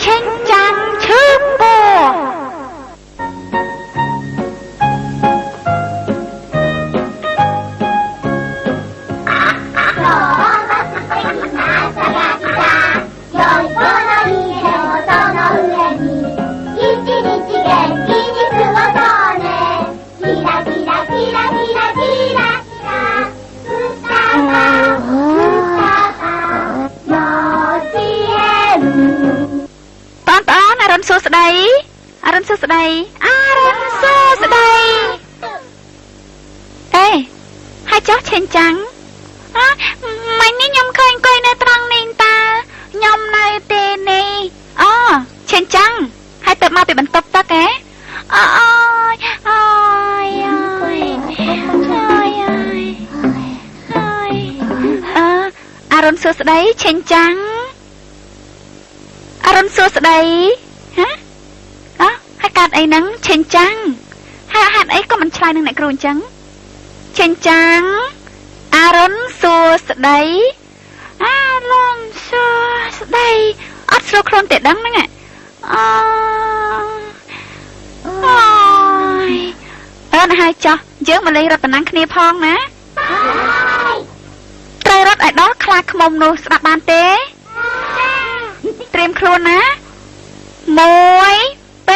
ឆេងចាំងឈឺពោសួស្ដីអរុនសួស្ដីអរុនសួស្ដីអេហើយចុះឆេងចាំងមិញនេះខ្ញុំឃើញអង្គុយនៅត្រង់នេះតាខ្ញុំនៅទេនេះអូឆេងចាំងហើយទៅមកពីបន្ទប់ទឹកហ៎អូយអូយអូយអូយអូយអរុនសួស្ដីឆេងចាំងអរុនសួស្ដីហើយកាត់អីហ្នឹងឆេងចាំងហើយហេតុអីក៏មិនឆ្លើយនឹងអ្នកគ្រូអញ្ចឹងឆេងចាំងអរុនសួស្ដីអរុនសួស្ដីអត់ស្រួលខ្លួនទេដឹងហ្នឹងអូយហើយចោះយើងមកលេងរត់ប៉ុណ្ណឹងគ្នាផងណាត្រូវរត់ឲ្យដល់ខ្លាចខ្មុំនោះស្ដាប់បានទេត្រៀមខ្លួនណា1 2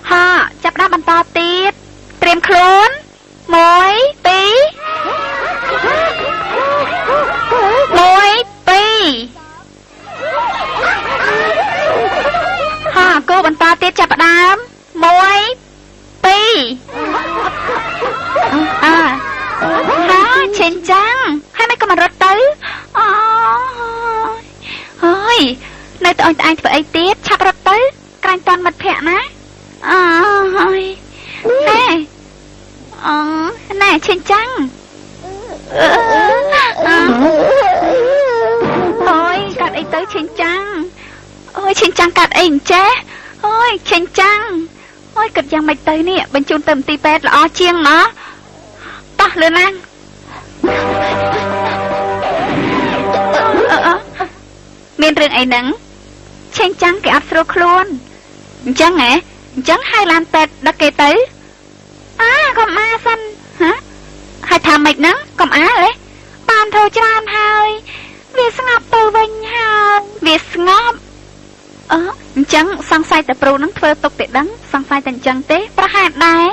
ហាចាប់ដាក់បន្តទៀតត្រៀមខ្លួន1 2 1 2ហាគោបន្តទៀតចាប់ដើម1 2ហាឆេងចាំងហើយមិនក៏មករត់ទៅអូយនៅទៅអញត្អែងធ្វើអីទៀតឆាប់រត់ទៅក្រាញ់តន់មិត្តភក្តិណាអូយណែឆេងចាំងអូយកាត់អីទៅឆេងចាំងអូយឆេងចាំងកាត់អីអញ្ចេះអូយឆេងចាំងអូយគិតយ៉ាងម៉េចទៅនេះបញ្ជូនទៅមន្ទីរពេទ្យល្អជាងណាតោះលឿនណាស់មានរឿងអីហ្នឹងឆេងចាំងគេអត់ស្រួលខ្លួនអញ្ចឹងហ៎អញ្ចឹងហើយឡានពេទ្យដឹកគេទៅកុំអាសិនហើយថាម៉េចហ្នឹងកុំអាទេបានធូរច្រើនហើយវាស្ងប់ទៅវិញហើយវាស្ងប់អញ្ចឹងសង្ស័យតែព្រូហ្នឹងធ្វើទុកទេដឹងសង្ស័យតែអញ្ចឹងទេប្រហែលដែរ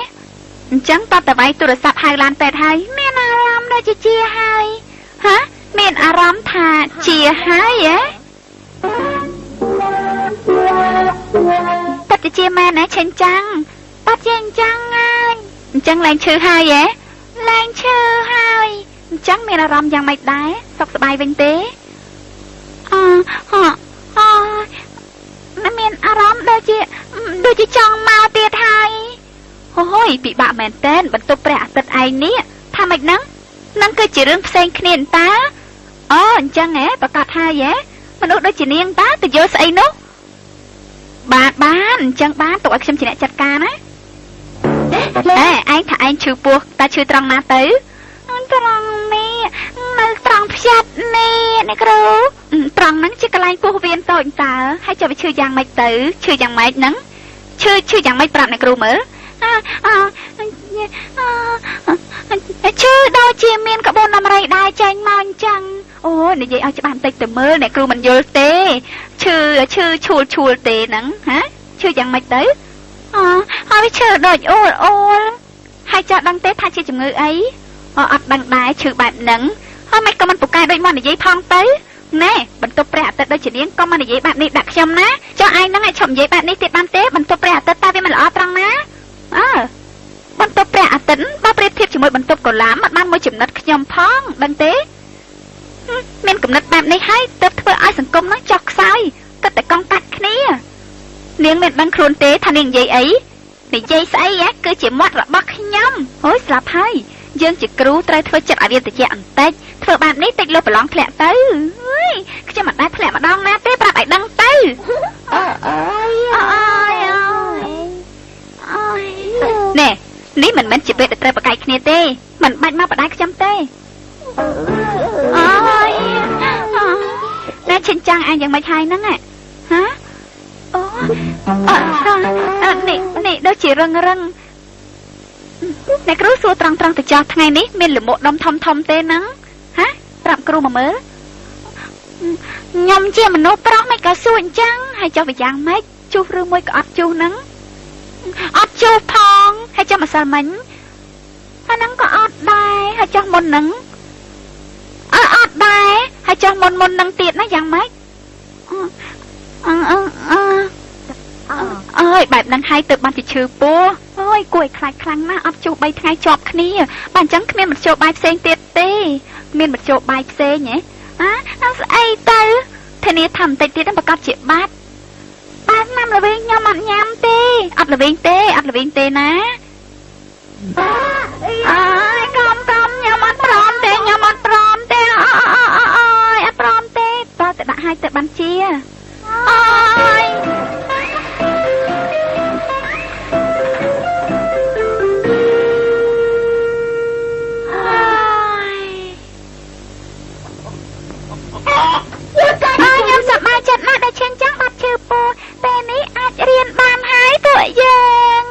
អញ្ចឹងតើតវាយទូរស័ព្ទហៅឡានពេទ្យហើយមានអារម្មណ៍ដូចជាហើយមានអារម្មណ៍ថាជាហើយប៉ាត់ជាមែនណាឆេងចាំងប៉ាត់ជាអញ្ចឹងហើយអញ្ចឹងឡើងឈឺហើយឡើងឈឺហើយអញ្ចឹងមានអារម្មណ៍យ៉ាងម៉េចដែរសុខសប្បាយវិញទេមានអារម្មណ៍ដូចជាចង់មកទៀតហើយអូយពិបាកមែនតើបន្ទប់ព្រះអាទិត្យឯងនេះថាម៉េចហ្នឹងគឺជារឿងផ្សេងគ្នាតាអញ្ចឹងប្រកាសហើយមនុស្សដូចជានាងតាទៅយល់ស្អីនោះបានអញ្ចឹងបានទុកឲ្យខ្ញុំជាអ្នកចាត់ការណាឯងថាឯងឈឺពោះតើឈឺត្រង់ណាទៅត្រង់នេះនៅត្រង់ផ្ចិតនេះអ្នកគ្រូត្រង់ហ្នឹងជាកន្លែងពោះវៀនតូចតើហើយចាំវាឈឺយ៉ាងម៉េចទៅឈឺយ៉ាងម៉េចហ្នឹងឈឺយ៉ាងម៉េចប្រាប់អ្នកគ្រូមើលឈឺដូចជាមានក្បួនដំរីដែរចេញមកអញ្ចឹងអូនិយាយឲ្យច្បាស់បន្តិចទៅមើលអ្នកគ្រូមិនយល់ទេឈឺឈួលទេហ្នឹងឈឺយ៉ាងម៉េចទៅហើយឈឺដូចអូលហើយចាស់ដឹងទេថាជាជំងឺអីអត់ដឹងដែរឈឺបែបហ្នឹងហើយមិនក៏មិនពូកែដូចមកនិយាយផងទៅណែបន្ទប់ព្រះអាទិត្យដូចជានាងក៏មកនិយាយបែបនេះដាក់ខ្ញុំណាចុះឯងហ្នឹងឲ្យឈប់និយាយបែបនេះទៀតបានទេបន្ទប់ព្រះអាទិត្យតើវាមិនល្អត្រង់ណាបន្ទប់ព្រះអាទិត្យបើប្រៀបធៀបជាមួយបន្ទប់កូឡាមអត់បានមួយចំណិតខ្ញុំផងដឹងទេមានគំនិតបែបនេះហើយទើបធ្វើឲ្យសង្គមហ្នឹងចុះខ្សោយគិតតែកង់កាត់គ្នានាងមិនដឹងខ្លួនទេថានាងនិយាយអីនិយាយស្អីគឺជាមាត់របស់ខ្ញុំអូយស្លាប់ហើយយើងជាគ្រូត្រូវធ្វើចិត្តឲ្យវាត្រជាក់បន្តិចធ្វើបែបនេះតិចលើប្រឡងធ្លាក់ទៅខ្ញុំមិនដែរធ្លាក់ម្ដងណាទេប្រាប់ឲ្យដឹងទៅណែនេះមិនមែនជាពេលដែលត្រូវប្រកែកគ្នាទេមិនបាច់មកបដាយខ្ញុំទេ ôi nè trên trang aiยังไม่ใช่นั่งอ่ะฮะโอ้นี่đâu chỉ răng răng nè cứ xua trăng trăng từ cho ngày ní miền lửa một đom thom thom tê nắng hả rạm kêu mà mới nhom chia mà nấu prong mấy cả xuân trắng hay cho về giang mấy chu rương môi cả chu nắng ớt chu phong hay cho mà sao mánh hay nắng có ớt đai hay cho môn nắng ớt đai hay cho môn nắng tiệt nó giang mấy ơi bài nắng hay từ ban chỉ trừ po ôi quậy khai khăng na ớt chu bay thay chọp khní bàn trắng khné một chỗ bài sen tiệt tê miền một chỗ bài xe nhé á nó ai tới thế này thầm tịch tiệt nó bạc cặp chị bát năm là viên nhau mặt nhám tê ấp là viên tê ná com nhau mặt prom tê ơi prom tê ta tự đặt hai tự bắn chia ơi nhắm sập ba chặt mắt đã trên trắng mặt trừ po tên ấy ai riêng ban hái tuổi dương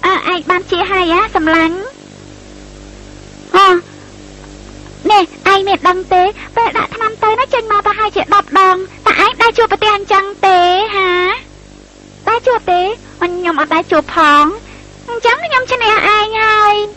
ai ban chia hai á sầm lánh nè ai mệt đăng tế về đã tham tới nó trên mà ta hai chuyện đọc đòn ta ai đã chụp tiền trăng tế hả đã chụp tế nhầm ở đã chụp phong trắng nhầm trên này ai ngay